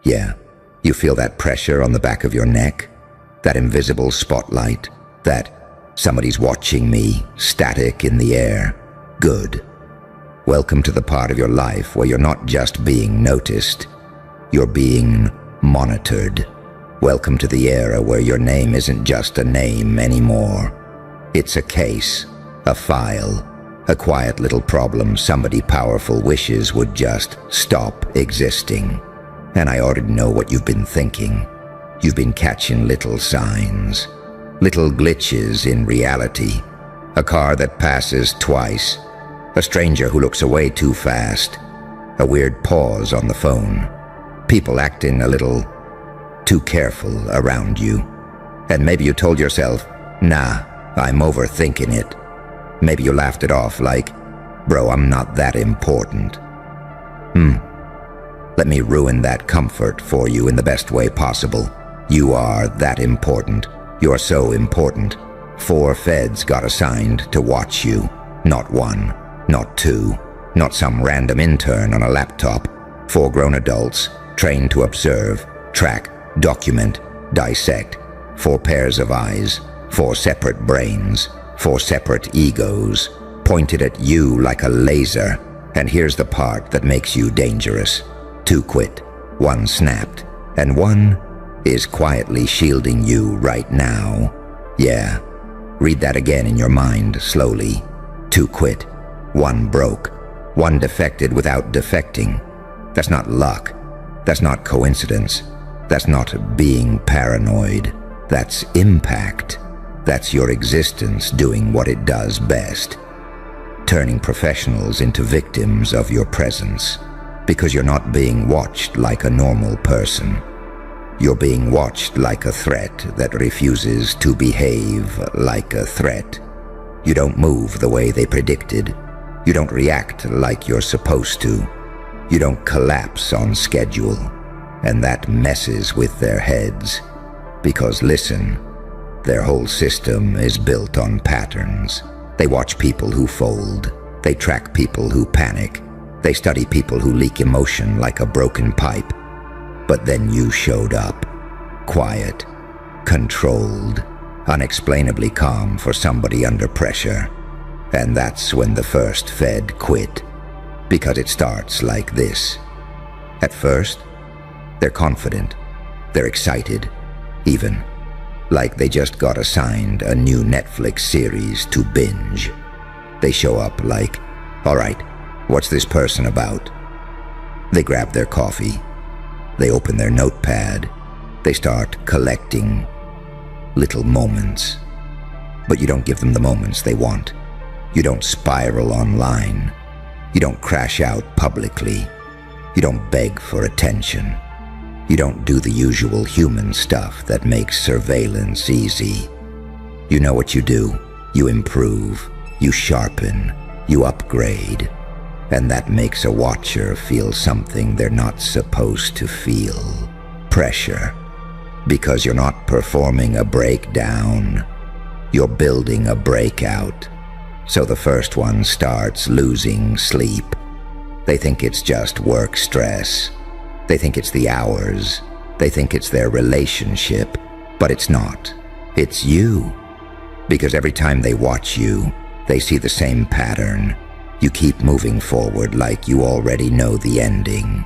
Yeah, you feel that pressure on the back of your neck? That invisible spotlight? That somebody's watching me, static in the air? Good. Welcome to the part of your life where you're not just being noticed, you're being monitored. Welcome to the era where your name isn't just a name anymore. It's a case, a file, a quiet little problem somebody powerful wishes would just stop existing. And I already know what you've been thinking. You've been catching little signs, little glitches in reality. A car that passes twice, a stranger who looks away too fast, a weird pause on the phone, people acting a little too careful around you. And maybe you told yourself, nah, I'm overthinking it. Maybe you laughed it off like, bro, I'm not that important. Let me ruin that comfort for you in the best way possible. You are that important. You're so important. 4 feds got assigned to watch you. Not 1, not 2, not some random intern on a laptop. 4 grown adults trained to observe, track, document, dissect. 4 pairs of eyes, 4 separate brains, 4 separate egos, pointed at you like a laser. And here's the part that makes you dangerous. 2 quit, 1 snapped, and 1 is quietly shielding you right now. Yeah, read that again in your mind slowly. 2 quit, 1 broke, 1 defected without defecting. That's not luck. That's not coincidence. That's not being paranoid. That's impact. That's your existence doing what it does best. Turning professionals into victims of your presence. Because you're not being watched like a normal person. You're being watched like a threat that refuses to behave like a threat. You don't move the way they predicted. You don't react like you're supposed to. You don't collapse on schedule. And that messes with their heads. Because listen, their whole system is built on patterns. They watch people who fold. They track people who panic. They study people who leak emotion like a broken pipe. But then you showed up. Quiet, controlled, unexplainably calm for somebody under pressure. And that's when the first Fed quit. Because it starts like this. At first, they're confident. They're excited. Even. Like they just got assigned a new Netflix series to binge. They show up like, all right, what's this person about? They grab their coffee. They open their notepad. They start collecting little moments. But you don't give them the moments they want. You don't spiral online. You don't crash out publicly. You don't beg for attention. You don't do the usual human stuff that makes surveillance easy. You know what you do. You improve. You sharpen. You upgrade. And that makes a watcher feel something they're not supposed to feel. Pressure. Because you're not performing a breakdown. You're building a breakout. So the first one starts losing sleep. They think it's just work stress. They think it's the hours. They think it's their relationship. But it's not. It's you. Because every time they watch you, they see the same pattern. You keep moving forward like you already know the ending.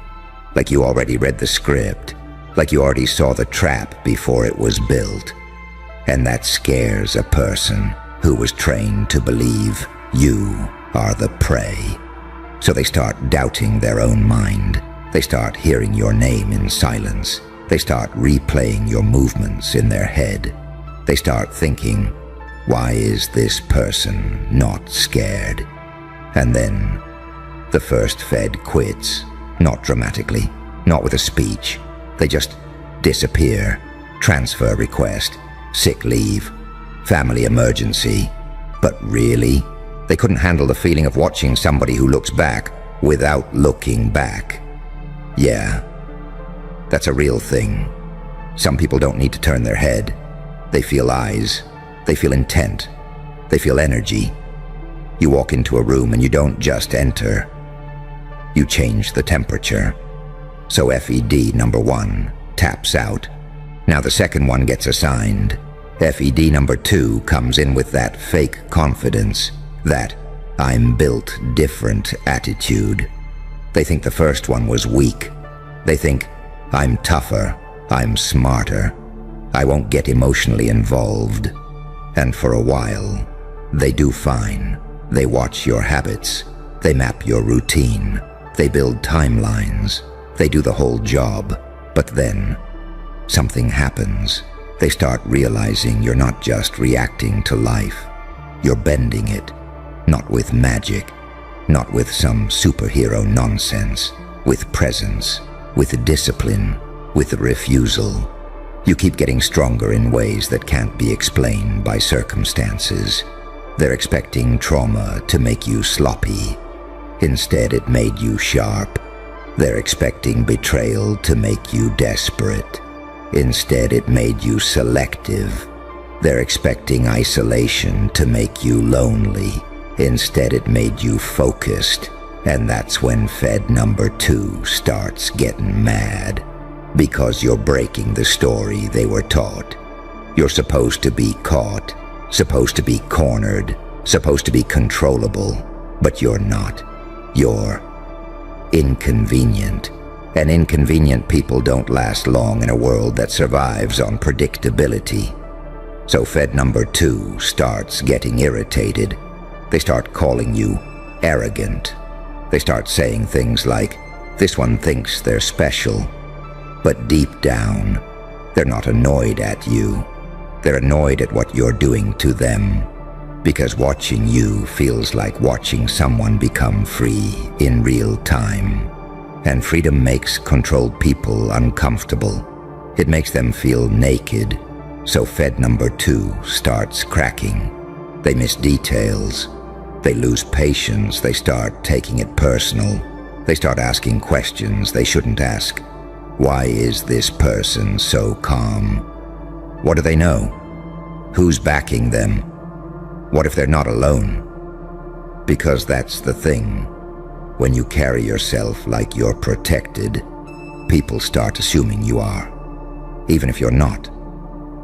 Like you already read the script. Like you already saw the trap before it was built. And that scares a person who was trained to believe you are the prey. So they start doubting their own mind. They start hearing your name in silence. They start replaying your movements in their head. They start thinking, why is this person not scared? And then the first Fed quits. Not dramatically, not with a speech. They just disappear. Transfer request, sick leave, family emergency. But really, they couldn't handle the feeling of watching somebody who looks back without looking back. Yeah, that's a real thing. Some people don't need to turn their head. They feel eyes. They feel intent. They feel energy. You walk into a room and you don't just enter. You change the temperature. So FED number 1 taps out. Now the second one gets assigned. FED number 2 comes in with that fake confidence, that I'm built different attitude. They think the first one was weak. They think, I'm tougher, I'm smarter, I won't get emotionally involved. And for a while, they do fine. They watch your habits, they map your routine, they build timelines, they do the whole job. But then, something happens. They start realizing you're not just reacting to life, you're bending it, not with magic, not with some superhero nonsense, with presence, with discipline, with refusal. You keep getting stronger in ways that can't be explained by circumstances. They're expecting trauma to make you sloppy. Instead, it made you sharp. They're expecting betrayal to make you desperate. Instead, it made you selective. They're expecting isolation to make you lonely. Instead, it made you focused. And that's when Fed number 2 starts getting mad. Because you're breaking the story they were taught. You're supposed to be caught, supposed to be cornered, supposed to be controllable, but you're not. You're inconvenient. And inconvenient people don't last long in a world that survives on predictability. So Fed number 2 starts getting irritated. They start calling you arrogant. They start saying things like, this one thinks they're special. But deep down, they're not annoyed at you. They're annoyed at what you're doing to them. Because watching you feels like watching someone become free in real time. And freedom makes controlled people uncomfortable. It makes them feel naked. So Fed number 2 starts cracking. They miss details. They lose patience. They start taking it personal. They start asking questions they shouldn't ask. Why is this person so calm? What do they know? Who's backing them? What if they're not alone? Because that's the thing. When you carry yourself like you're protected, people start assuming you are. Even if you're not.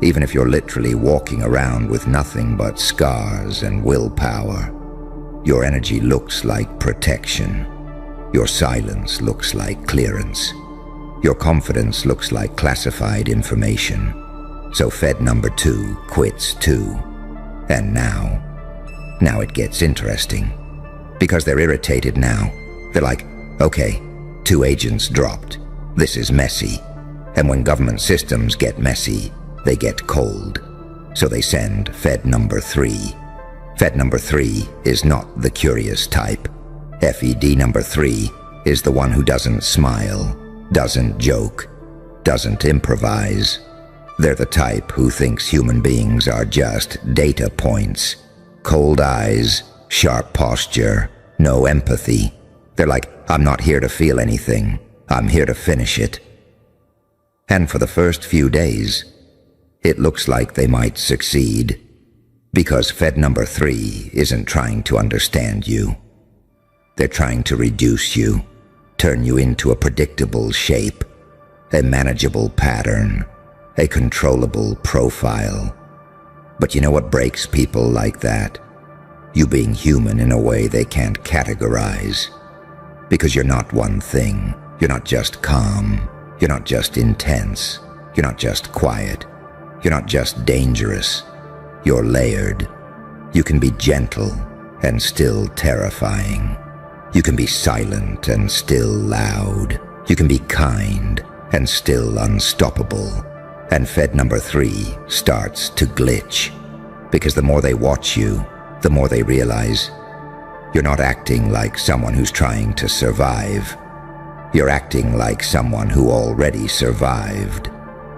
Even if you're literally walking around with nothing but scars and willpower. Your energy looks like protection. Your silence looks like clearance. Your confidence looks like classified information. So Fed number 2 quits too. And now it gets interesting. Because they're irritated now. They're like, okay, 2 agents dropped. This is messy. And when government systems get messy, they get cold. So they send Fed number 3. Fed number 3 is not the curious type. FED number 3 is the one who doesn't smile, doesn't joke, doesn't improvise. They're the type who thinks human beings are just data points. Cold eyes, sharp posture, no empathy. They're like, I'm not here to feel anything. I'm here to finish it. And for the first few days, it looks like they might succeed. Because Fed number 3 isn't trying to understand you. They're trying to reduce you, turn you into a predictable shape, a manageable pattern, a controllable profile. But you know what breaks people like that? You being human in a way they can't categorize. Because you're not one thing. You're not just calm. You're not just intense. You're not just quiet. You're not just dangerous. You're layered. You can be gentle and still terrifying. You can be silent and still loud. You can be kind and still unstoppable. And Fed number 3 starts to glitch. Because the more they watch you, the more they realize you're not acting like someone who's trying to survive. You're acting like someone who already survived.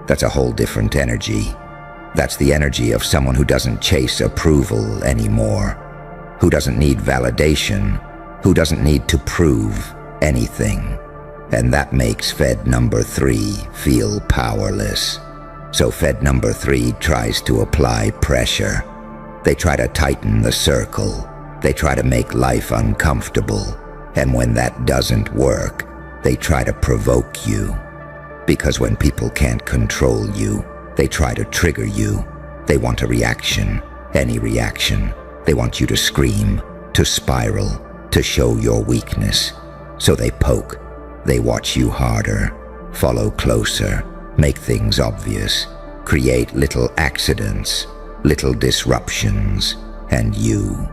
That's a whole different energy. That's the energy of someone who doesn't chase approval anymore, who doesn't need validation, who doesn't need to prove anything. And that makes Fed number 3 feel powerless. So Fed number 3 tries to apply pressure. They try to tighten the circle. They try to make life uncomfortable. And when that doesn't work, They try to provoke you. Because when people can't control you, they try to trigger you. They want a reaction, any reaction. They want you to scream, to spiral, to show your weakness. So they poke, they watch you harder, follow closer, make things obvious, create little accidents, little disruptions, and you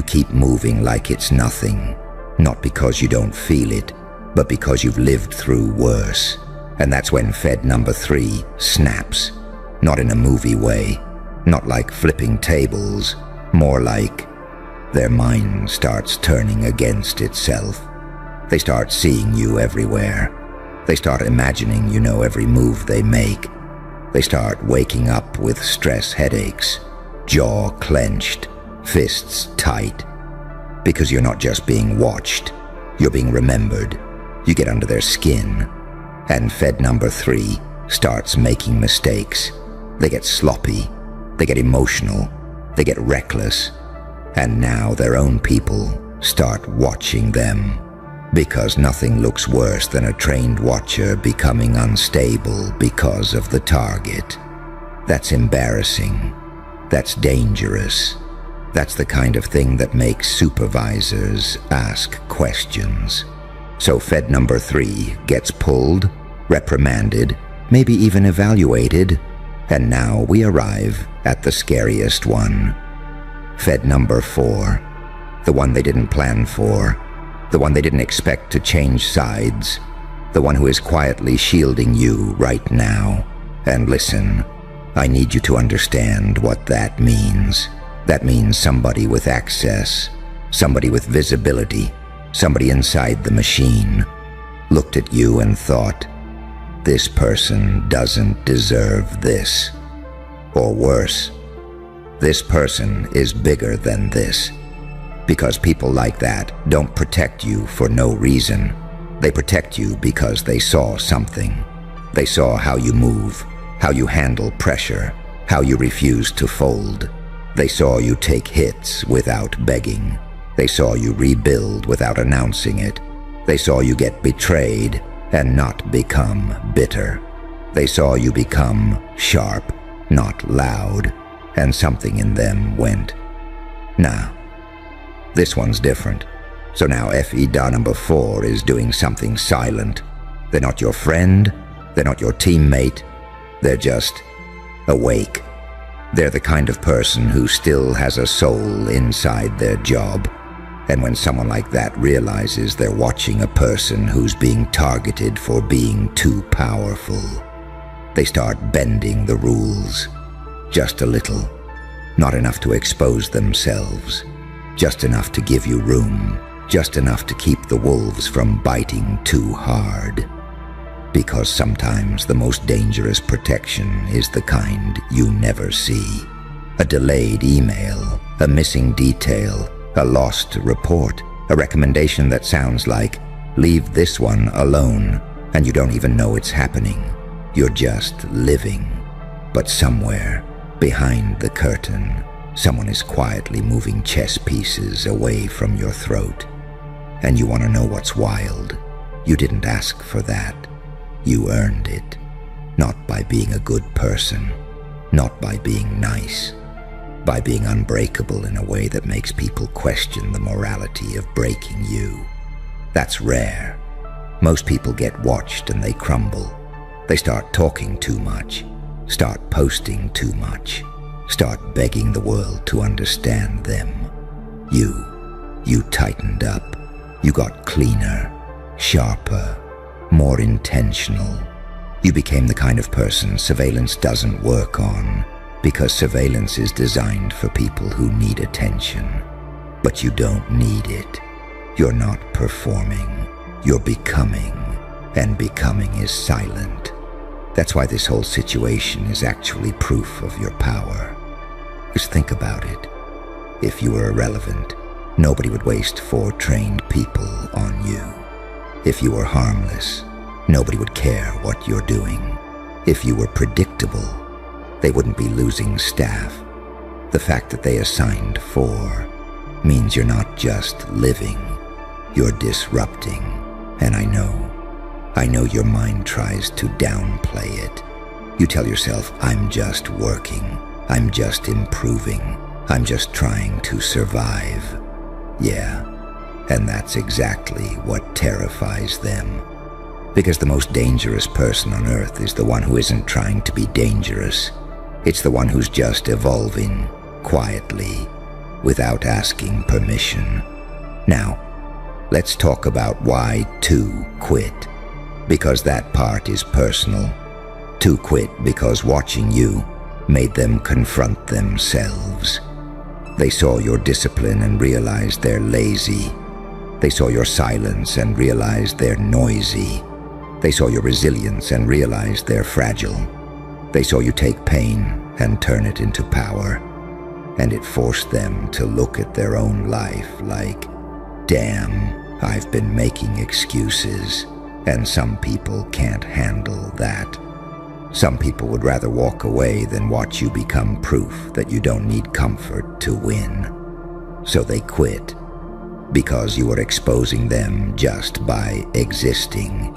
keep moving like it's nothing. Not because you don't feel it, but because you've lived through worse. And that's when Fed number 3 snaps. Not in a movie way, not like flipping tables, more like their mind starts turning against itself. They start seeing you everywhere. They start imagining you know every move they make. They start waking up with stress headaches, jaw clenched, fists tight. Because you're not just being watched, you're being remembered. You get under their skin, and Fed number 3 starts making mistakes. They get sloppy, they get emotional, they get reckless, and now their own people start watching them. Because nothing looks worse than a trained watcher becoming unstable because of the target. That's embarrassing. That's dangerous. That's the kind of thing that makes supervisors ask questions. So Fed number 3 gets pulled, reprimanded, maybe even evaluated, and now we arrive at the scariest one. Fed number 4, the one they didn't plan for, the one they didn't expect to change sides, the one who is quietly shielding you right now. And listen, I need you to understand what that means. That means somebody with access, somebody with visibility, somebody inside the machine, looked at you and thought, this person doesn't deserve this. Or worse, this person is bigger than this. Because people like that don't protect you for no reason. They protect you because they saw something. They saw how you move, how you handle pressure, how you refuse to fold. They saw you take hits without begging. They saw you rebuild without announcing it. They saw you get betrayed and not become bitter. They saw you become sharp, not loud, and something in them went, nah, this one's different. So now FE number 4 is doing something silent. They're not your friend, they're not your teammate, they're just awake. They're the kind of person who still has a soul inside their job. And when someone like that realizes they're watching a person who's being targeted for being too powerful, they start bending the rules. Just a little. Not enough to expose themselves. Just enough to give you room. Just enough to keep the wolves from biting too hard. Because sometimes the most dangerous protection is the kind you never see. A delayed email, a missing detail, a lost report, a recommendation that sounds like, leave this one alone, and you don't even know it's happening. You're just living. But somewhere, behind the curtain, someone is quietly moving chess pieces away from your throat. And you want to know what's wild? You didn't ask for that. You earned it. Not by being a good person. Not by being nice. By being unbreakable in a way that makes people question the morality of breaking you. That's rare. Most people get watched and they crumble. They start talking too much. Start posting too much. Start begging the world to understand them. You tightened up. You got cleaner, sharper, more intentional. You became the kind of person surveillance doesn't work on, because surveillance is designed for people who need attention. But you don't need it. You're not performing. You're becoming, and becoming is silent. That's why this whole situation is actually proof of your power. Just think about it. If you were irrelevant, nobody would waste 4 trained people on you. If you were harmless, nobody would care what you're doing. If you were predictable, they wouldn't be losing staff. The fact that they assigned 4 means you're not just living, you're disrupting. And I know I know your mind tries to downplay it. You tell yourself, I'm just working. I'm just improving. I'm just trying to survive. Yeah, and that's exactly what terrifies them. Because the most dangerous person on Earth is the one who isn't trying to be dangerous. It's the one who's just evolving, quietly, without asking permission. Now, let's talk about why 2 quit. Because that part is personal. 2 quit because watching you made them confront themselves. They saw your discipline and realized they're lazy. They saw your silence and realized they're noisy. They saw your resilience and realized they're fragile. They saw you take pain and turn it into power. And it forced them to look at their own life like, damn, I've been making excuses. And some people can't handle that. Some people would rather walk away than watch you become proof that you don't need comfort to win. So they quit, because you were exposing them just by existing.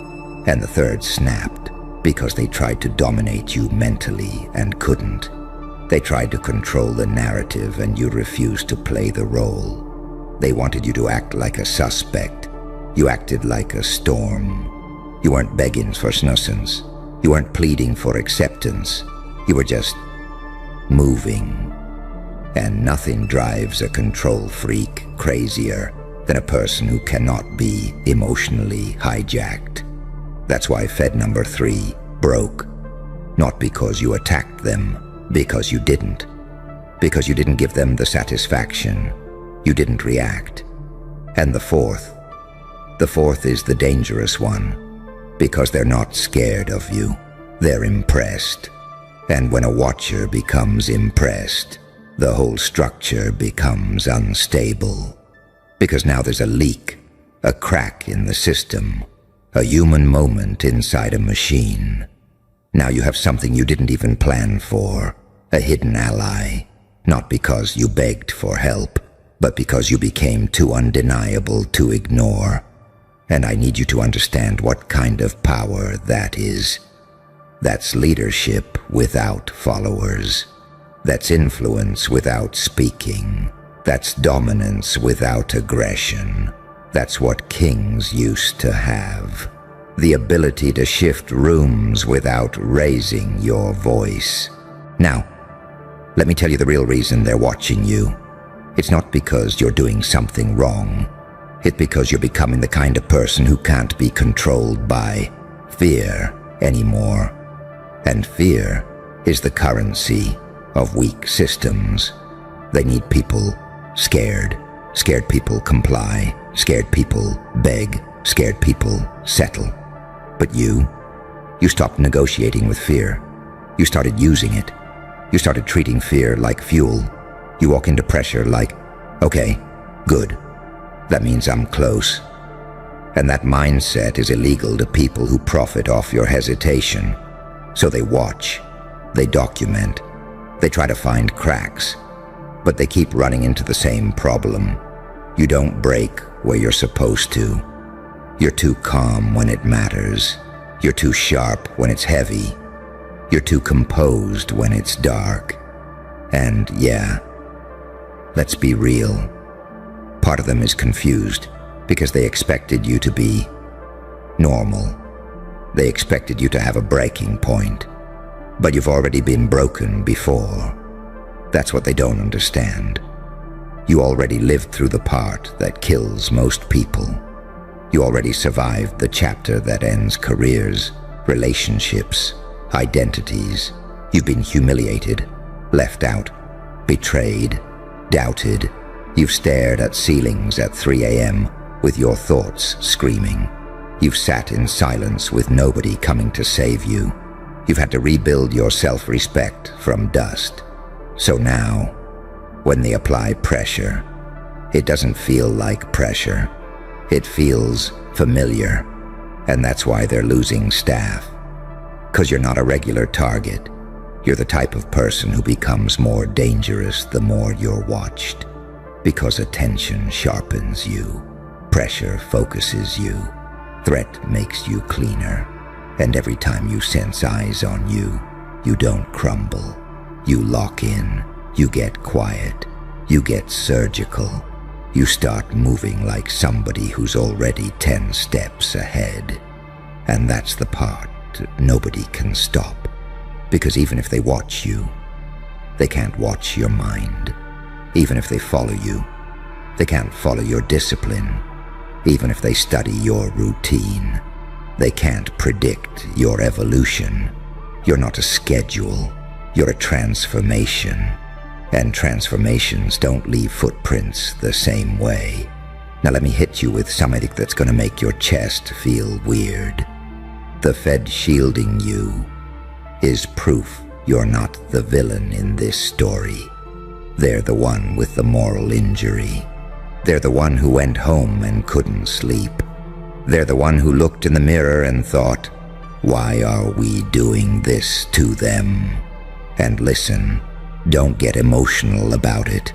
And the third snapped, because they tried to dominate you mentally and couldn't. They tried to control the narrative and you refused to play the role. They wanted you to act like a suspect. You acted like a storm. You weren't begging for snussance. You weren't pleading for acceptance. You were just moving. And nothing drives a control freak crazier than a person who cannot be emotionally hijacked. That's why Fed number 3 broke. Not because you attacked them, because you didn't. Because you didn't give them the satisfaction. You didn't react. And the fourth is the dangerous one. Because they're not scared of you. They're impressed. And when a watcher becomes impressed, the whole structure becomes unstable. Because now there's a leak, a crack in the system, a human moment inside a machine. Now you have something you didn't even plan for, a hidden ally, not because you begged for help, but because you became too undeniable to ignore. And I need you to understand what kind of power that is. That's leadership without followers. That's influence without speaking. That's dominance without aggression. That's what kings used to have. The ability to shift rooms without raising your voice. Now, let me tell you the real reason they're watching you. It's not because you're doing something wrong. It's because you're becoming the kind of person who can't be controlled by fear anymore. And fear is the currency of weak systems. They need people scared. Scared people comply. Scared people beg. Scared people settle. But you stopped negotiating with fear. You started using it. You started treating fear like fuel. You walk into pressure like, okay, good. That means I'm close. And that mindset is illegal to people who profit off your hesitation. So they watch, they document, they try to find cracks, but they keep running into the same problem. You don't break where you're supposed to. You're too calm when it matters. You're too sharp when it's heavy. You're too composed when it's dark. And yeah, let's be real. Part of them is confused because they expected you to be normal. They expected you to have a breaking point, but you've already been broken before. That's what they don't understand. You already lived through the part that kills most people. You already survived the chapter that ends careers, relationships, identities. You've been humiliated, left out, betrayed, doubted. You've stared at ceilings at 3 a.m. with your thoughts screaming. You've sat in silence with nobody coming to save you. You've had to rebuild your self-respect from dust. So now, when they apply pressure, it doesn't feel like pressure. It feels familiar. And that's why they're losing staff. 'Cause you're not a regular target. You're the type of person who becomes more dangerous the more you're watched. Because attention sharpens you. Pressure focuses you. Threat makes you cleaner. And every time you sense eyes on you, you don't crumble. You lock in. You get quiet. You get surgical. You start moving like somebody who's already 10 steps ahead. And that's the part nobody can stop. Because even if they watch you, they can't watch your mind. Even if they follow you, they can't follow your discipline. Even if they study your routine, they can't predict your evolution. You're not a schedule. You're a transformation. And transformations don't leave footprints the same way. Now let me hit you with something that's gonna make your chest feel weird. The Fed shielding you is proof you're not the villain in this story. They're the one with the moral injury. They're the one who went home and couldn't sleep. They're the one who looked in the mirror and thought, why are we doing this to them? And listen, don't get emotional about it.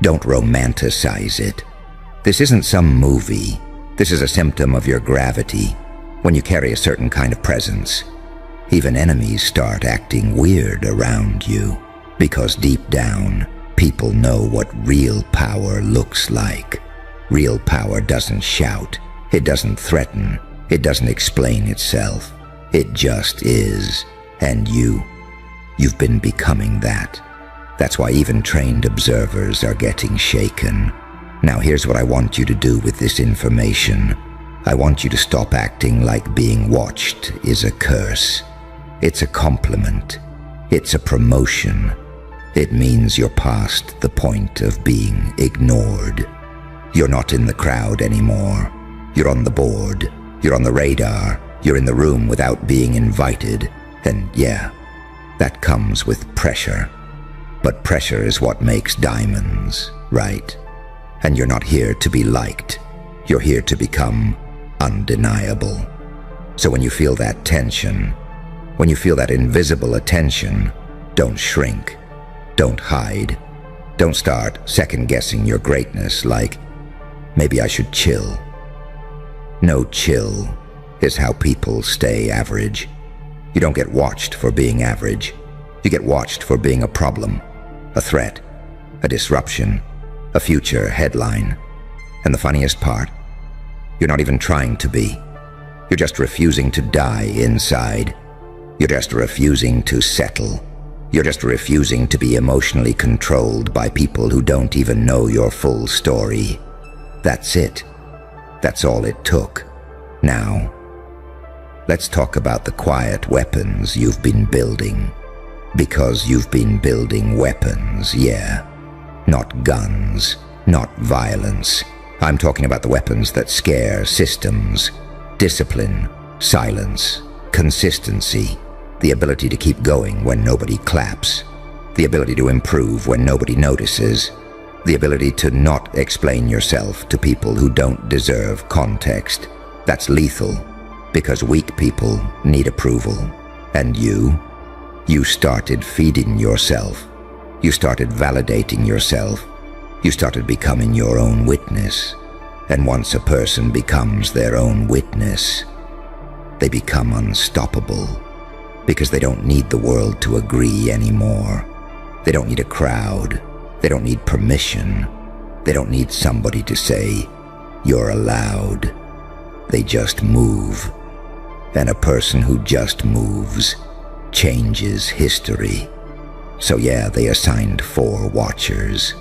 Don't romanticize it. This isn't some movie. This is a symptom of your gravity. When you carry a certain kind of presence, even enemies start acting weird around you. Because deep down, people know what real power looks like. Real power doesn't shout. It doesn't threaten. It doesn't explain itself. It just is. And you've been becoming that. That's why even trained observers are getting shaken. Now here's what I want you to do with this information. I want you to stop acting like being watched is a curse. It's a compliment. It's a promotion. It means you're past the point of being ignored. You're not in the crowd anymore. You're on the board. You're on the radar. You're in the room without being invited. And yeah, that comes with pressure. But pressure is what makes diamonds, right? And you're not here to be liked. You're here to become undeniable. So when you feel that tension, when you feel that invisible attention, don't shrink. Don't hide. Don't start second-guessing your greatness like, maybe I should chill. No, chill is how people stay average. You don't get watched for being average. You get watched for being a problem, a threat, a disruption, a future headline. And the funniest part, you're not even trying to be. You're just refusing to die inside. You're just refusing to settle. You're just refusing to be emotionally controlled by people who don't even know your full story. That's it. That's all it took. Now, let's talk about the quiet weapons you've been building. Because you've been building weapons, yeah. Not guns, not violence. I'm talking about the weapons that scare systems. Discipline, silence, consistency. The ability to keep going when nobody claps. The ability to improve when nobody notices. The ability to not explain yourself to people who don't deserve context. That's lethal, because weak people need approval. And you started feeding yourself. You started validating yourself. You started becoming your own witness. And once a person becomes their own witness, they become unstoppable. Because they don't need the world to agree anymore. They don't need a crowd. They don't need permission. They don't need somebody to say, you're allowed. They just move. And a person who just moves changes history. So yeah, they assigned 4 watchers.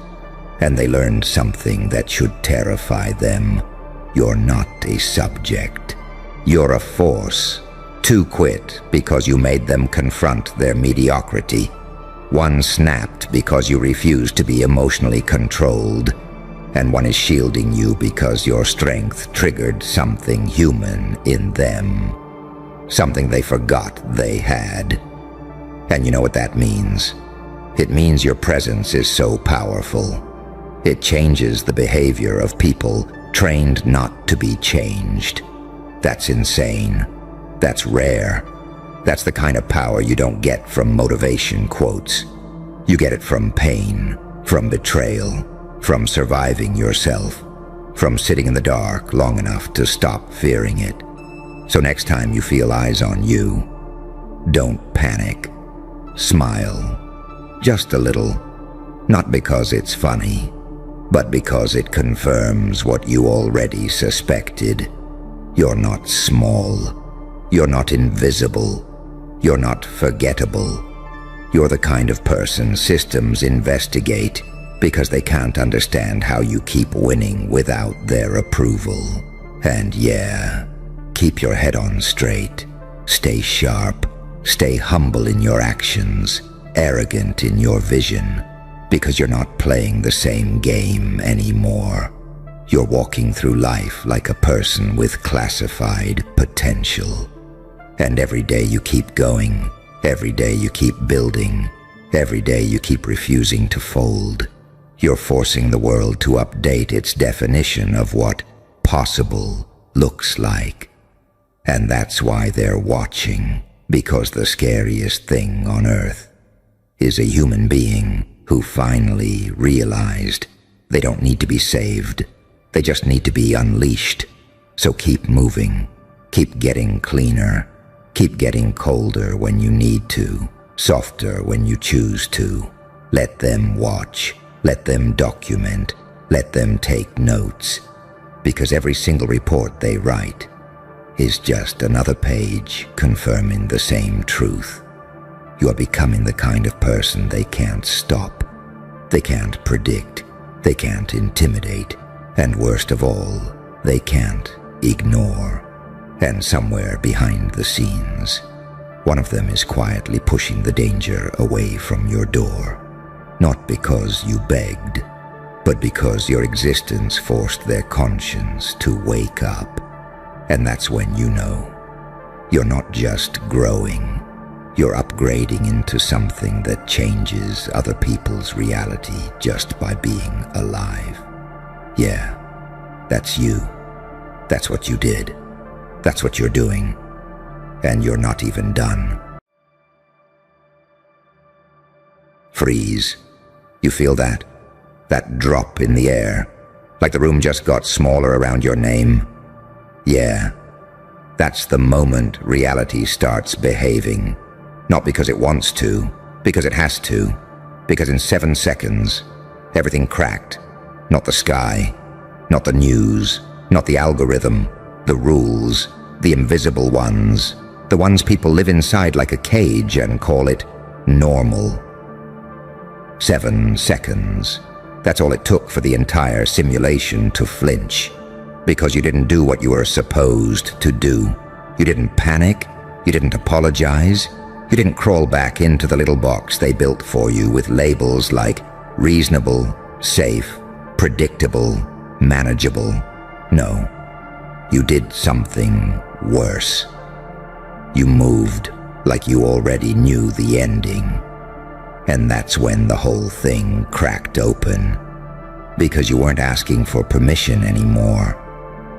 And they learned something that should terrify them. You're not a subject. You're a force. 2 quit because you made them confront their mediocrity. 1 snapped because you refused to be emotionally controlled. And 1 is shielding you because your strength triggered something human in them. Something they forgot they had. And you know what that means? It means your presence is so powerful. It changes the behavior of people trained not to be changed. That's insane. That's rare. That's the kind of power you don't get from motivation quotes. You get it from pain, from betrayal, from surviving yourself, from sitting in the dark long enough to stop fearing it. So next time you feel eyes on you, don't panic. Smile. Just a little. Not because it's funny, but because it confirms what you already suspected. You're not small. You're not invisible. You're not forgettable. You're the kind of person systems investigate because they can't understand how you keep winning without their approval. And yeah, keep your head on straight. Stay sharp. Stay humble in your actions, arrogant in your vision, because you're not playing the same game anymore. You're walking through life like a person with classified potential. And every day you keep going, every day you keep building, every day you keep refusing to fold. You're forcing the world to update its definition of what possible looks like. And that's why they're watching, because the scariest thing on earth is a human being who finally realized they don't need to be saved. They just need to be unleashed. So keep moving, keep getting cleaner, keep getting colder when you need to, softer when you choose to. Let them watch, let them document, let them take notes, because every single report they write is just another page confirming the same truth. You are becoming the kind of person they can't stop, they can't predict, they can't intimidate, and worst of all, they can't ignore. And somewhere behind the scenes, one of them is quietly pushing the danger away from your door. Not because you begged, but because your existence forced their conscience to wake up. And that's when you know you're not just growing, you're upgrading into something that changes other people's reality just by being alive. Yeah, that's you. That's what you did. That's what you're doing. And you're not even done. Freeze. You feel that? That drop in the air, like the room just got smaller around your name? Yeah, that's the moment reality starts behaving. Not because it wants to, because it has to. Because in 7 seconds, everything cracked. Not the sky, not the news, not the algorithm, the rules, the invisible ones, the ones people live inside like a cage and call it normal. 7 seconds. That's all it took for the entire simulation to flinch. Because you didn't do what you were supposed to do. You didn't panic. You didn't apologize. You didn't crawl back into the little box they built for you with labels like reasonable, safe, predictable, manageable. No. You did something worse. You moved like you already knew the ending. And that's when the whole thing cracked open. Because you weren't asking for permission anymore.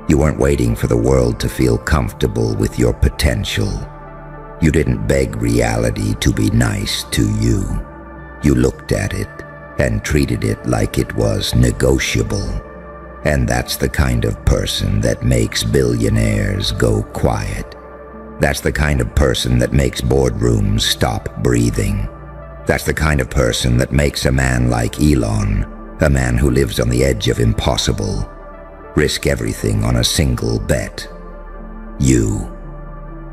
You weren't waiting for the world to feel comfortable with your potential. You didn't beg reality to be nice to you. You looked at it and treated it like it was negotiable. And that's the kind of person that makes billionaires go quiet. That's the kind of person that makes boardrooms stop breathing. That's the kind of person that makes a man like Elon, a man who lives on the edge of impossible, risk everything on a single bet. You.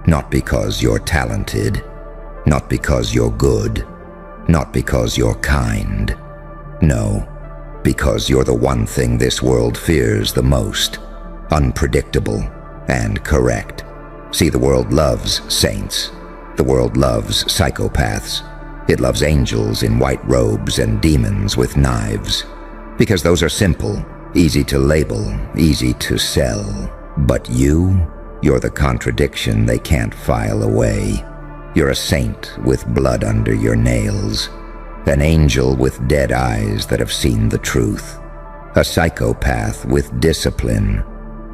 Not because you're talented, not because you're good, not because you're kind. No, because you're the one thing this world fears the most, unpredictable and correct. See, the world loves saints. The world loves psychopaths. It loves angels in white robes and demons with knives. Because those are simple, easy to label, easy to sell. But you're the contradiction they can't file away. You're a saint with blood under your nails. An angel with dead eyes that have seen the truth. A psychopath with discipline.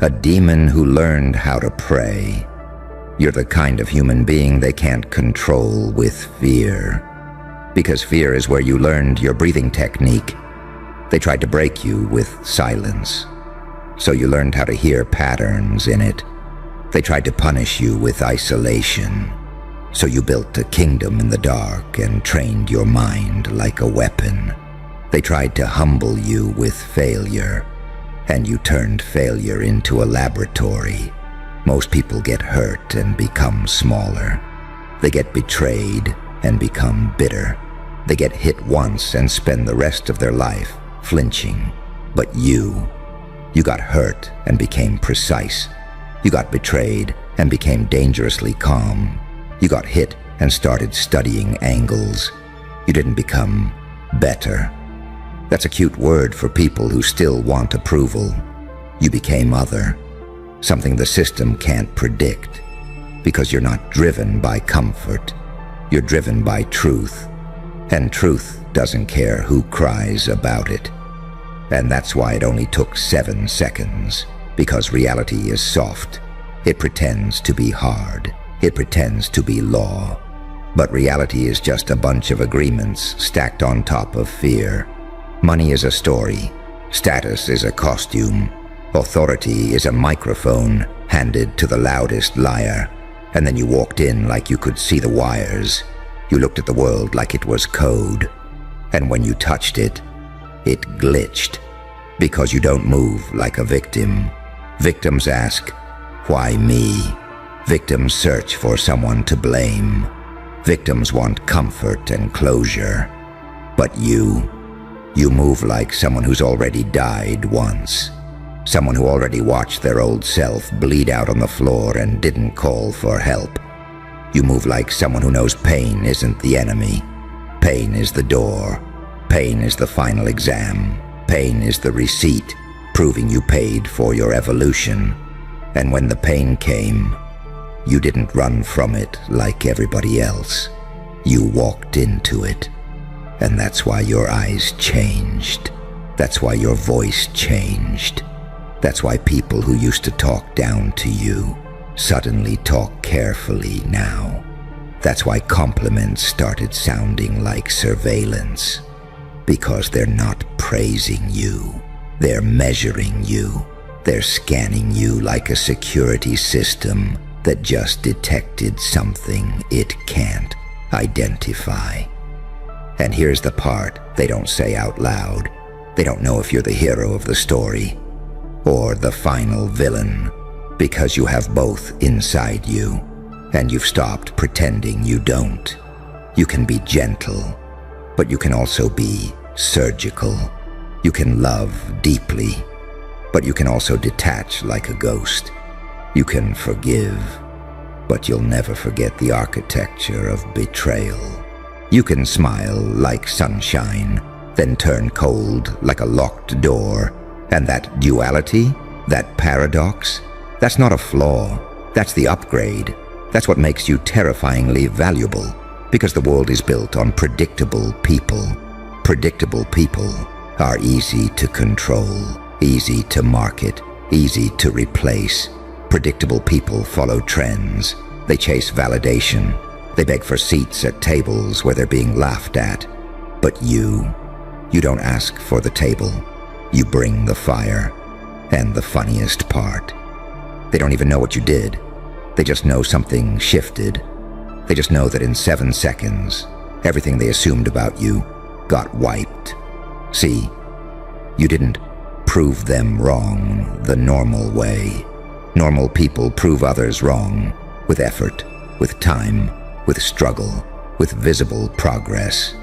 A demon who learned how to pray. You're the kind of human being they can't control with fear. Because fear is where you learned your breathing technique. They tried to break you with silence. So you learned how to hear patterns in it. They tried to punish you with isolation. So you built a kingdom in the dark and trained your mind like a weapon. They tried to humble you with failure, and you turned failure into a laboratory. Most people get hurt and become smaller. They get betrayed and become bitter. They get hit once and spend the rest of their life flinching. But you got hurt and became precise. You got betrayed and became dangerously calm. You got hit and started studying angles. You didn't become better. That's a cute word for people who still want approval. You became other, something the system can't predict, because you're not driven by comfort. You're driven by truth, and truth doesn't care who cries about it. And that's why it only took 7 seconds, because reality is soft. It pretends to be hard. It pretends to be law. But reality is just a bunch of agreements stacked on top of fear. Money is a story. Status is a costume. Authority is a microphone handed to the loudest liar. And then you walked in like you could see the wires. You looked at the world like it was code. And when you touched it, it glitched. Because you don't move like a victim. Victims ask, why me? Victims search for someone to blame. Victims want comfort and closure. But you move like someone who's already died once. Someone who already watched their old self bleed out on the floor and didn't call for help. You move like someone who knows pain isn't the enemy. Pain is the door. Pain is the final exam. Pain is the receipt, proving you paid for your evolution. And when the pain came, you didn't run from it like everybody else. You walked into it. And that's why your eyes changed. That's why your voice changed. That's why people who used to talk down to you suddenly talk carefully now. That's why compliments started sounding like surveillance. Because they're not praising you. They're measuring you. They're scanning you like a security system that just detected something it can't identify. And here's the part they don't say out loud. They don't know if you're the hero of the story or the final villain, because you have both inside you, and you've stopped pretending you don't. You can be gentle, but you can also be surgical. You can love deeply, but you can also detach like a ghost. You can forgive, but you'll never forget the architecture of betrayal. You can smile like sunshine, then turn cold like a locked door. And that duality, that paradox, that's not a flaw. That's the upgrade. That's what makes you terrifyingly valuable, because the world is built on predictable people. Predictable people are easy to control, easy to market, easy to replace. Predictable people follow trends. They chase validation. They beg for seats at tables where they're being laughed at. But you don't ask for the table. You bring the fire. And the funniest part, they don't even know what you did. They just know something shifted. They just know that in 7 seconds, everything they assumed about you got wiped. See, you didn't prove them wrong the normal way. Normal people prove others wrong with effort, with time, with struggle, with visible progress.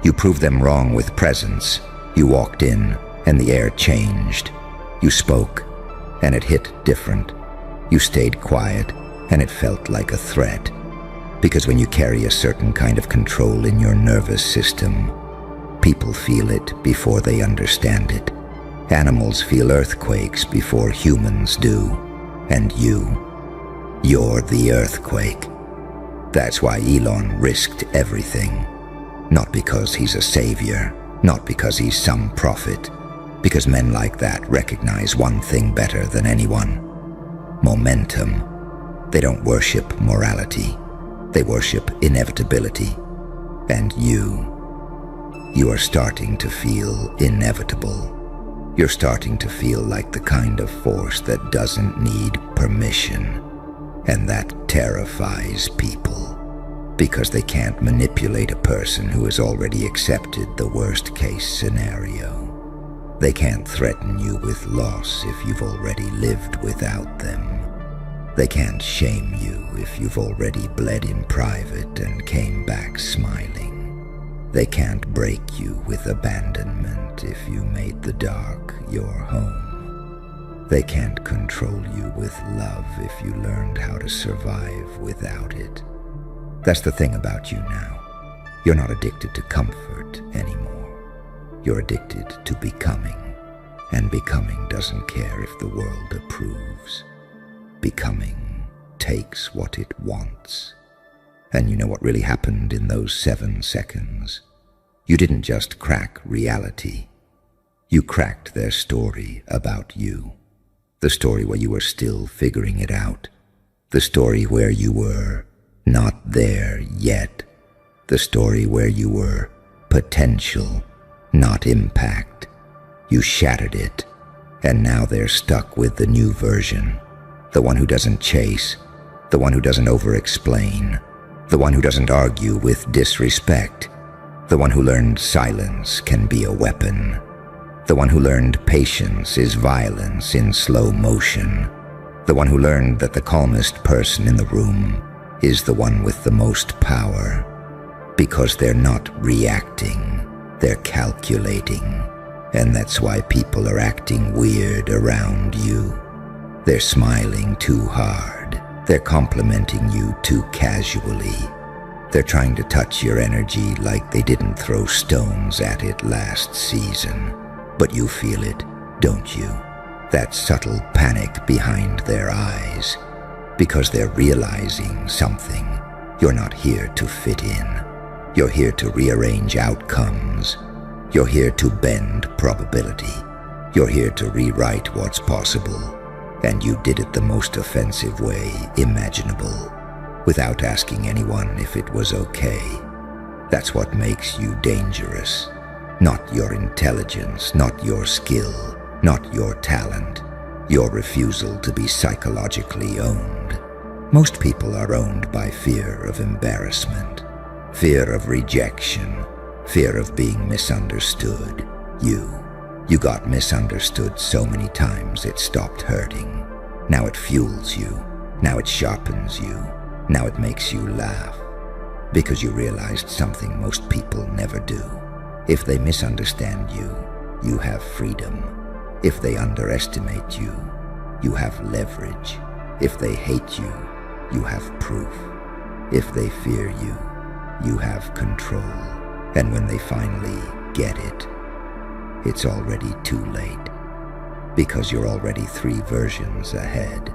You prove them wrong with presence. You walked in, and the air changed. You spoke, and it hit different. You stayed quiet, and it felt like a threat. Because when you carry a certain kind of control in your nervous system, people feel it before they understand it. Animals feel earthquakes before humans do. And you're the earthquake. That's why Elon risked everything. Not because he's a savior, not because he's some prophet, because men like that recognize one thing better than anyone: momentum. They don't worship morality. They worship inevitability. And you are starting to feel inevitable. You're starting to feel like the kind of force that doesn't need permission. And that terrifies people, because they can't manipulate a person who has already accepted the worst-case scenario. They can't threaten you with loss if you've already lived without them. They can't shame you if you've already bled in private and came back smiling. They can't break you with abandonment if you made the dark your home. They can't control you with love if you learned how to survive without it. That's the thing about you now. You're not addicted to comfort anymore. You're addicted to becoming, and becoming doesn't care if the world approves. Becoming takes what it wants. And you know what really happened in those 7 seconds? You didn't just crack reality. You cracked their story about you. The story where you were still figuring it out. The story where you were not there yet. The story where you were potential, not impact. You shattered it, and now they're stuck with the new version. The one who doesn't chase, the one who doesn't over-explain, the one who doesn't argue with disrespect, the one who learned silence can be a weapon, the one who learned patience is violence in slow motion, the one who learned that the calmest person in the room is the one with the most power, because they're not reacting. They're calculating, and that's why people are acting weird around you. They're smiling too hard. They're complimenting you too casually. They're trying to touch your energy like they didn't throw stones at it last season. But you feel it, don't you? That subtle panic behind their eyes. Because they're realizing something. You're not here to fit in. You're here to rearrange outcomes. You're here to bend probability. You're here to rewrite what's possible. And you did it the most offensive way imaginable, without asking anyone if it was okay. That's what makes you dangerous. Not your intelligence, not your skill, not your talent, your refusal to be psychologically owned. Most people are owned by fear of embarrassment. Fear of rejection, fear of being misunderstood. You got misunderstood so many times it stopped hurting. Now it fuels you. Now it sharpens you. Now it makes you laugh. Because you realized something most people never do. If they misunderstand you, you have freedom. If they underestimate you, you have leverage. If they hate you, you have proof. If they fear you, you have control. And when they finally get it, it's already too late. Because you're already 3 versions ahead.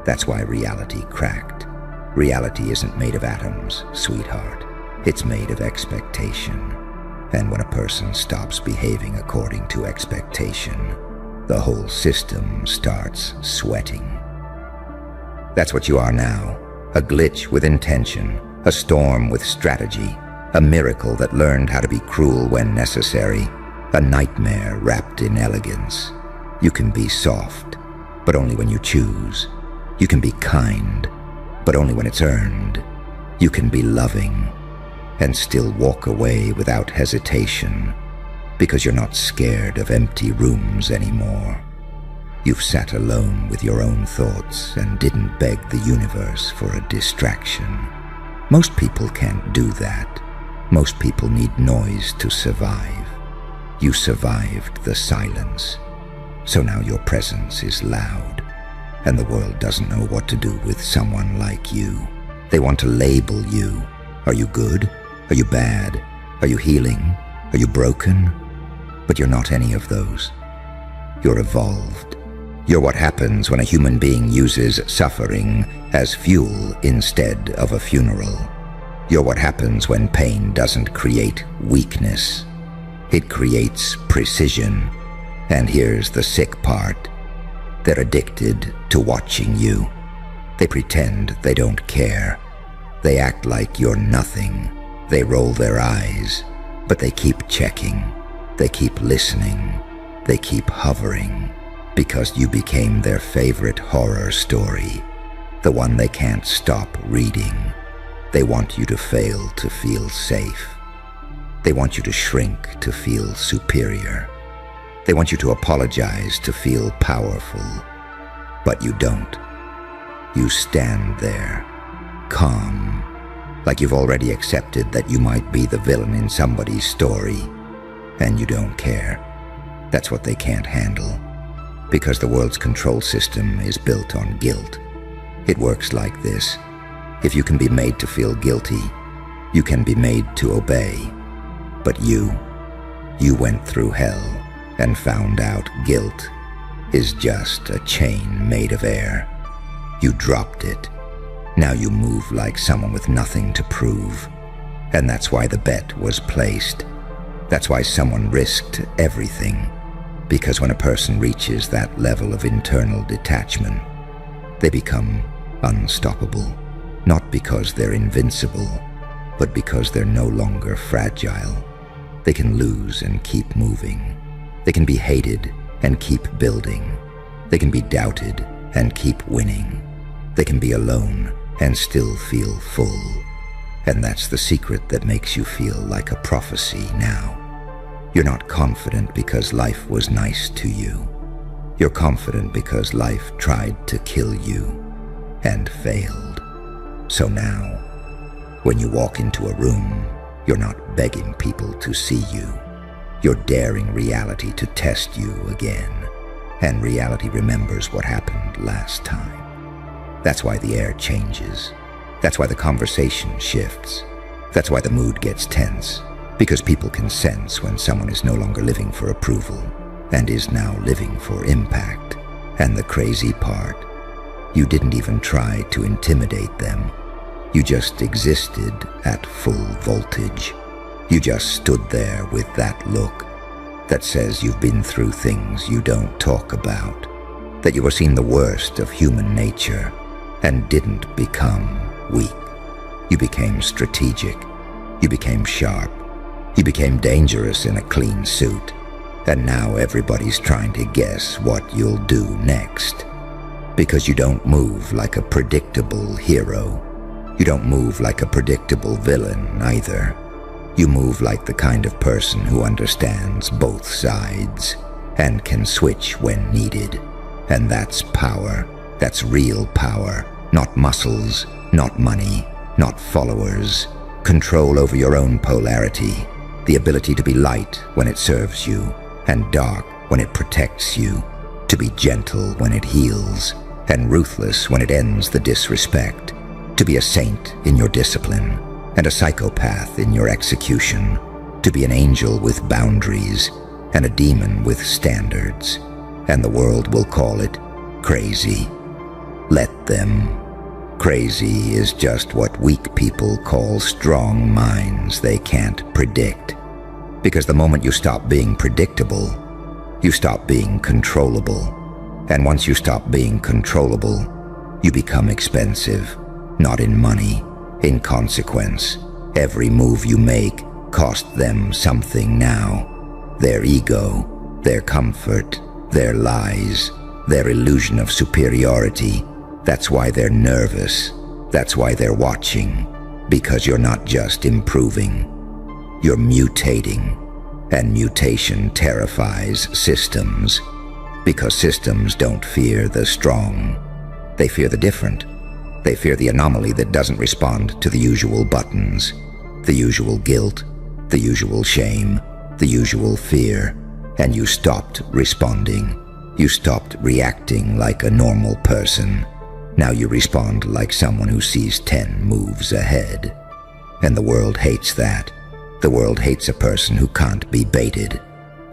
That's why reality cracked. Reality isn't made of atoms, sweetheart. It's made of expectation. And when a person stops behaving according to expectation, the whole system starts sweating. That's what you are now. A glitch with intention. A storm with strategy, a miracle that learned how to be cruel when necessary, a nightmare wrapped in elegance. You can be soft, but only when you choose. You can be kind, but only when it's earned. You can be loving, and still walk away without hesitation, because you're not scared of empty rooms anymore. You've sat alone with your own thoughts and didn't beg the universe for a distraction. Most people can't do that. Most people need noise to survive. You survived the silence. So now your presence is loud. And the world doesn't know what to do with someone like you. They want to label you. Are you good? Are you bad? Are you healing? Are you broken? But you're not any of those. You're evolved. You're what happens when a human being uses suffering as fuel instead of a funeral. You're what happens when pain doesn't create weakness. It creates precision. And here's the sick part. They're addicted to watching you. They pretend they don't care. They act like you're nothing. They roll their eyes, but they keep checking. They keep listening. They keep hovering, because you became their favorite horror story. the one they can't stop reading. They want you to fail to feel safe. They want you to shrink to feel superior. They want you to apologize to feel powerful. But you don't. You stand there, calm, like you've already accepted that you might be the villain in somebody's story, and you don't care. That's what they can't handle, because the world's control system is built on guilt. It works like this. If you can be made to feel guilty, you can be made to obey. But you went through hell and found out guilt is just a chain made of air. You dropped it. Now you move like someone with nothing to prove. And that's why the bet was placed. That's why someone risked everything. Because when a person reaches that level of internal detachment, they become unstoppable. Not because they're invincible, but because they're no longer fragile. They can lose and keep moving. They can be hated and keep building. They can be doubted and keep winning. They can be alone and still feel full. And that's the secret that makes you feel like a prophecy now. You're not confident because life was nice to you. You're confident because life tried to kill you and failed. So now, when you walk into a room, you're not begging people to see you. You're daring reality to test you again. And reality remembers what happened last time. That's why the air changes. That's why the conversation shifts. That's why the mood gets tense. Because people can sense when someone is no longer living for approval and is now living for impact. And the crazy part, you didn't even try to intimidate them. You just existed at full voltage. You just stood there with that look that says you've been through things you don't talk about, that you were seen the worst of human nature and didn't become weak. You became strategic. You became sharp. You became dangerous in a clean suit. And now everybody's trying to guess what you'll do next. Because you don't move like a predictable hero. You don't move like a predictable villain either. You move like the kind of person who understands both sides and can switch when needed. And that's power. That's real power. Not muscles, not money, not followers. Control over your own polarity. The ability to be light when it serves you, and dark when it protects you. To be gentle when it heals, and ruthless when it ends the disrespect. To be a saint in your discipline, and a psychopath in your execution. To be an angel with boundaries, and a demon with standards. And the world will call it crazy. Let them. Crazy is just what weak people call strong minds they can't predict. Because the moment you stop being predictable, you stop being controllable. And once you stop being controllable, you become expensive. Not in money, in consequence. Every move you make cost them something now. Their ego, their comfort, their lies, their illusion of superiority. That's why they're nervous. That's why they're watching. Because you're not just improving. You're mutating. And mutation terrifies systems. Because systems don't fear the strong. They fear the different. They fear the anomaly that doesn't respond to the usual buttons. The usual guilt. The usual shame. The usual fear. And you stopped responding. You stopped reacting like a normal person. Now you respond like someone who sees 10 moves ahead. And the world hates that. The world hates a person who can't be baited.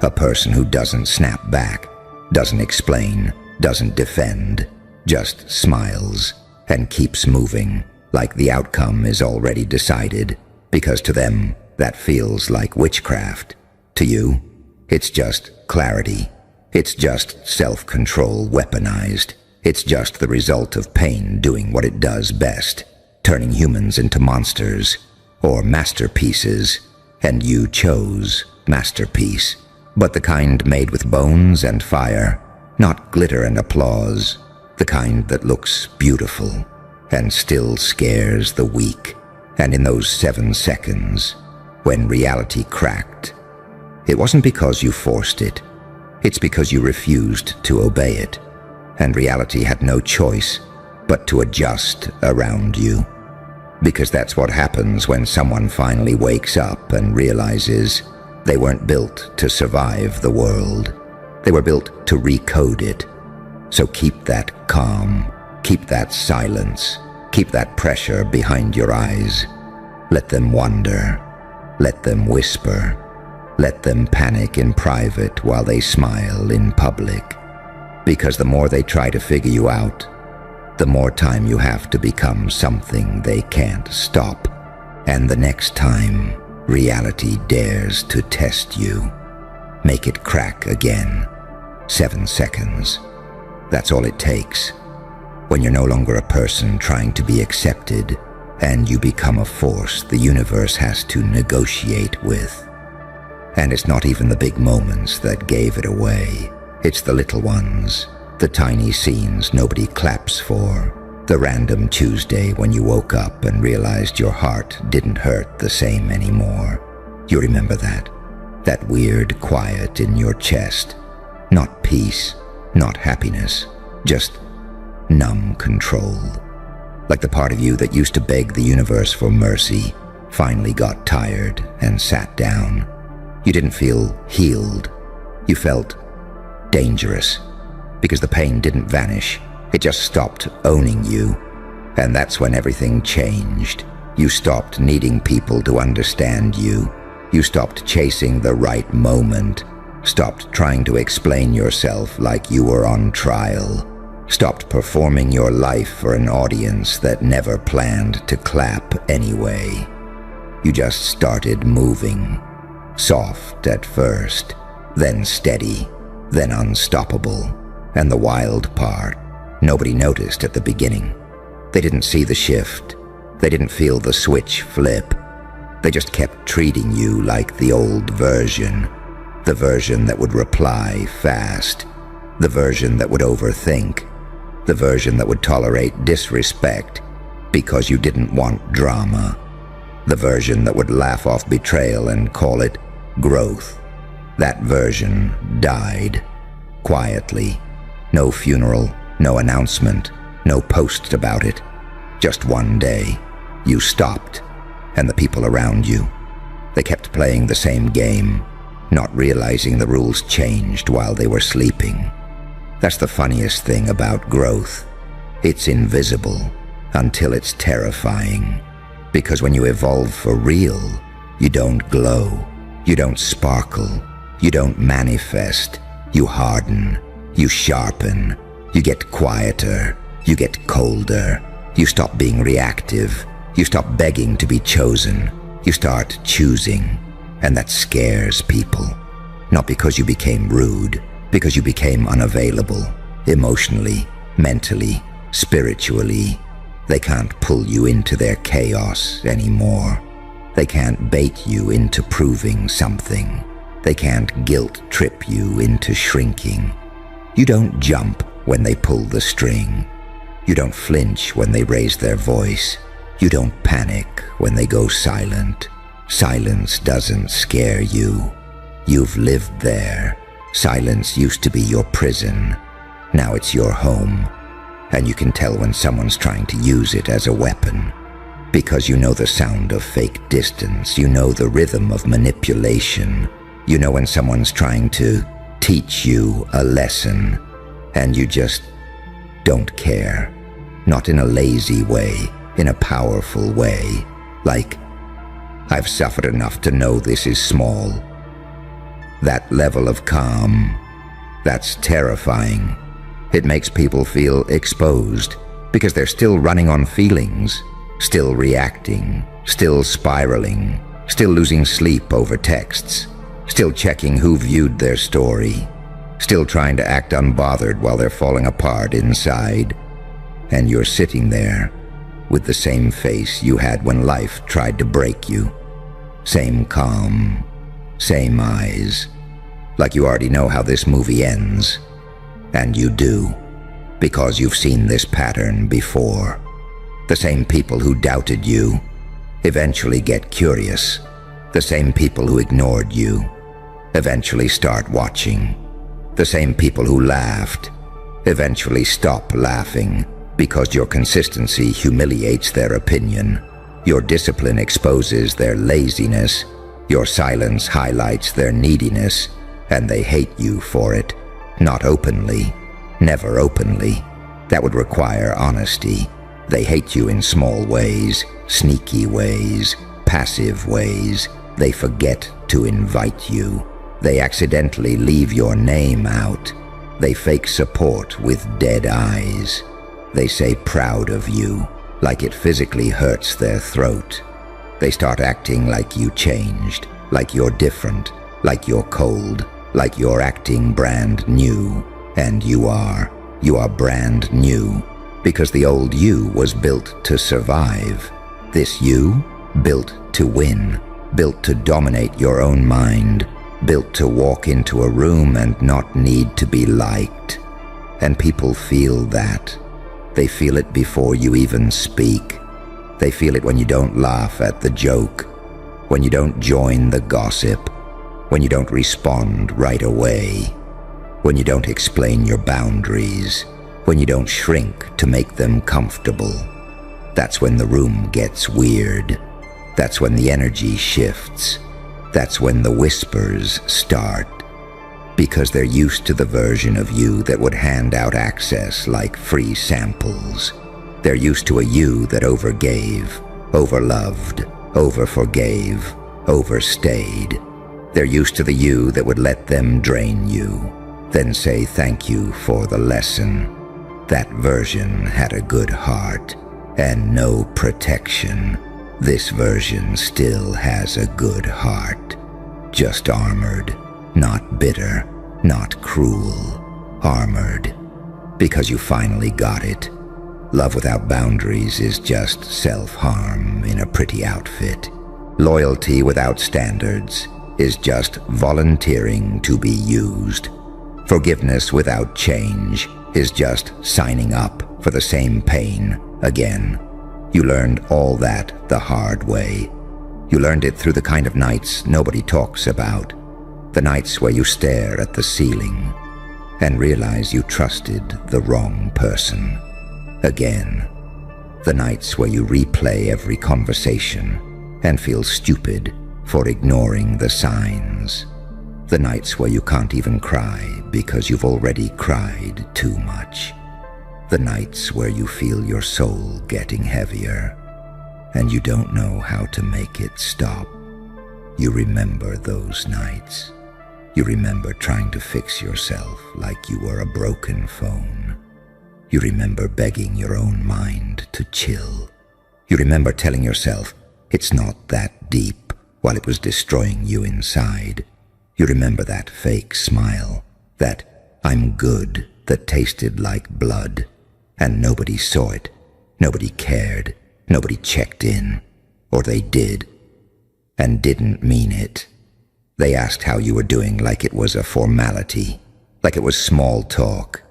A person who doesn't snap back, doesn't explain, doesn't defend, just smiles and keeps moving like the outcome is already decided, because to them that feels like witchcraft. To you, it's just clarity. It's just self-control weaponized. It's just the result of pain doing what it does best, turning humans into monsters or masterpieces. And you chose masterpiece, but the kind made with bones and fire, not glitter and applause, the kind that looks beautiful, and still scares the weak. And in those 7 seconds, when reality cracked, it wasn't because you forced it. It's because you refused to obey it. And reality had no choice but to adjust around you. Because that's what happens when someone finally wakes up and realizes they weren't built to survive the world. They were built to recode it. So keep that calm, keep that silence, keep that pressure behind your eyes. Let them wonder, let them whisper, let them panic in private while they smile in public. Because the more they try to figure you out, the more time you have to become something they can't stop. And the next time reality dares to test you, make it crack again. 7 seconds. That's all it takes. When you're no longer a person trying to be accepted, and you become a force the universe has to negotiate with. And it's not even the big moments that gave it away. It's the little ones, the tiny scenes nobody claps for, the random Tuesday when you woke up and realized your heart didn't hurt the same anymore. You remember that? That weird quiet in your chest. Not peace, not happiness, just numb control. Like the part of you that used to beg the universe for mercy finally got tired and sat down. You didn't feel healed. You felt dangerous. Because the pain didn't vanish. It just stopped owning you. And that's when everything changed. You stopped needing people to understand you. You stopped chasing the right moment. Stopped trying to explain yourself like you were on trial. Stopped performing your life for an audience that never planned to clap anyway. You just started moving. Soft at first, then steady, then unstoppable. And the wild part, nobody noticed at the beginning. They didn't see the shift. They didn't feel the switch flip. They just kept treating you like the old version. The version that would reply fast. The version that would overthink. The version that would tolerate disrespect because you didn't want drama. The version that would laugh off betrayal and call it growth. That version died quietly. No funeral, no announcement, no post about it. Just one day, you stopped, and the people around you, they kept playing the same game, not realizing the rules changed while they were sleeping. That's the funniest thing about growth. It's invisible until it's terrifying. Because when you evolve for real, you don't glow, you don't sparkle, you don't manifest, you harden. You sharpen, you get quieter, you get colder, you stop being reactive, you stop begging to be chosen, you start choosing, and that scares people. Not because you became rude, because you became unavailable, emotionally, mentally, spiritually. They can't pull you into their chaos anymore. They can't bait you into proving something. They can't guilt trip you into shrinking. You don't jump when they pull the string. You don't flinch when they raise their voice. You don't panic when they go silent. Silence doesn't scare you. You've lived there. Silence used to be your prison. Now it's your home. And you can tell when someone's trying to use it as a weapon. Because you know the sound of fake distance. You know the rhythm of manipulation. You know when someone's trying to teach you a lesson, and you just don't care. Not in a lazy way, in a powerful way. Like, I've suffered enough to know this is small. That level of calm, that's terrifying. It makes people feel exposed, because they're still running on feelings, still reacting, still spiraling, still losing sleep over texts. Still checking who viewed their story. Still trying to act unbothered while they're falling apart inside. And you're sitting there with the same face you had when life tried to break you. Same calm, same eyes. Like you already know how this movie ends. And you do, because you've seen this pattern before. The same people who doubted you eventually get curious. The same people who ignored you eventually start watching. The same people who laughed eventually stop laughing because your consistency humiliates their opinion. Your discipline exposes their laziness. Your silence highlights their neediness, and they hate you for it. Not openly, never openly. That would require honesty. They hate you in small ways, sneaky ways, passive ways. They forget to invite you. They accidentally leave your name out. They fake support with dead eyes. They say proud of you, like it physically hurts their throat. They start acting like you changed, like you're different, like you're cold, like you're acting brand new. And you are brand new, because the old you was built to survive. This you, built to win, built to dominate your own mind, built to walk into a room and not need to be liked. And people feel that. They feel it before you even speak. They feel it when you don't laugh at the joke, when you don't join the gossip, when you don't respond right away, when you don't explain your boundaries, when you don't shrink to make them comfortable. That's when the room gets weird. That's when the energy shifts. That's when the whispers start. Because they're used to the version of you that would hand out access like free samples. They're used to a you that overgave, overloved, overforgave, overstayed. They're used to the you that would let them drain you, then say thank you for the lesson. That version had a good heart and no protection. This version still has a good heart, just armored, not bitter, not cruel, armored, because you finally got it. Love without boundaries is just self-harm in a pretty outfit. Loyalty without standards is just volunteering to be used. Forgiveness without change is just signing up for the same pain again. You learned all that the hard way. You learned it through the kind of nights nobody talks about. The nights where you stare at the ceiling and realize you trusted the wrong person. Again. The nights where you replay every conversation and feel stupid for ignoring the signs. The nights where you can't even cry because you've already cried too much. The nights where you feel your soul getting heavier and you don't know how to make it stop. You remember those nights. You remember trying to fix yourself like you were a broken phone. You remember begging your own mind to chill. You remember telling yourself it's not that deep while it was destroying you inside. You remember that fake smile, that I'm good that tasted like blood, and nobody saw it, nobody cared, nobody checked in, or they did, and didn't mean it. They asked how you were doing like it was a formality, like it was small talk.